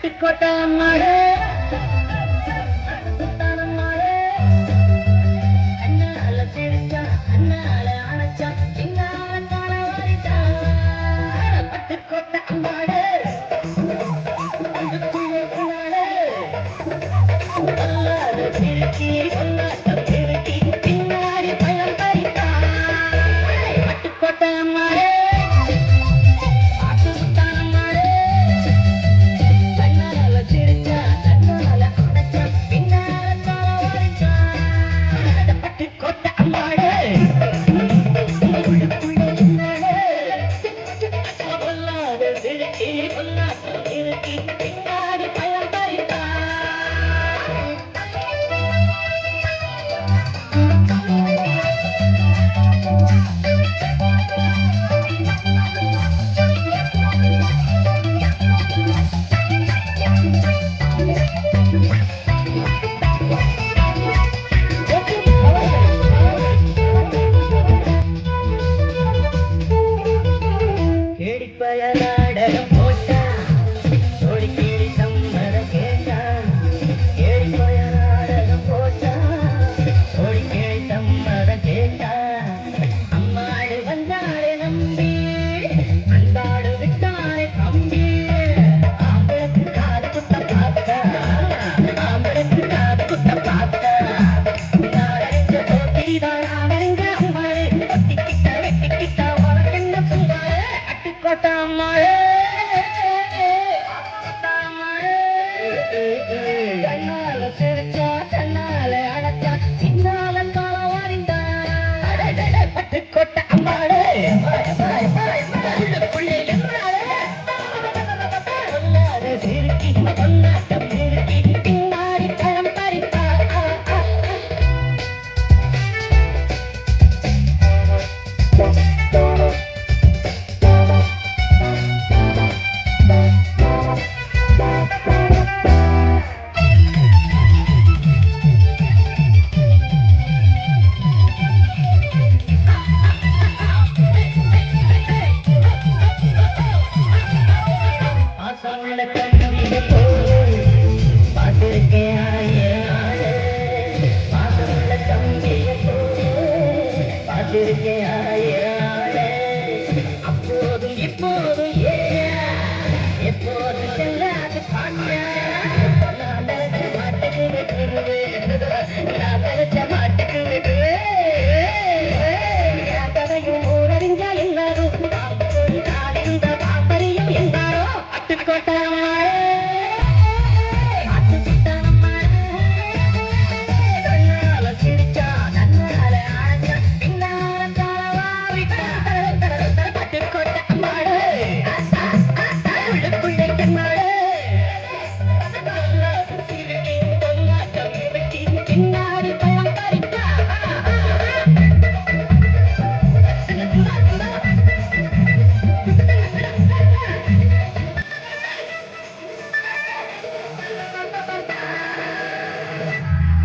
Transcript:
பட்டுக்கோட்டை அம்மாடு அண்ணால சிரிச்சா அண்ணால அணைச்சா பின்னால கால வாரிச்சா பட்டுக்கோட்டை அம்மாடு சிரிச்சி சொல்லாட்டம் சிரிச்சி பின்னாடி பழம் பறித்தா பட்டுக்கோட்டை அம்மாடு பின்னாடி பழம் பறித்தா கேடிப்பயனாடகம் போட்டா சோடி கேடி சம்மதம் கேட்டா கேடிப்பயனாடகம் போட்டா சோடி கேடி சம்மதம் கேட்டா அம்மாடு வந்தாடு நம்பி அன்பாடு விட்டாடு தம்பி ஆம்பளுக்கு காது குத்த பார்த்தா ஆம்பளுக்கு காது குத்த பார்த்தா நாடறிஞ்ச போக்கிதான் அவருங்க அம்மாடு ஒத்திக்கிட்ட வெட்டிக்கிட்ட உனக்கென்ன சொன்னாரு அட்டுக்கோட்டை அம்மாடு கண்ணால சிரிச்சா கண்ணால அடைச்சா பின்னால கால வாரிந்தா பட்டுக்கோட்டை அம்மாடு சொல்லாத சிரிக்கி கொண்டாட்டம் சிரிக்கி பின்னாடி பழம் பறித்தா ஆசமுள்ள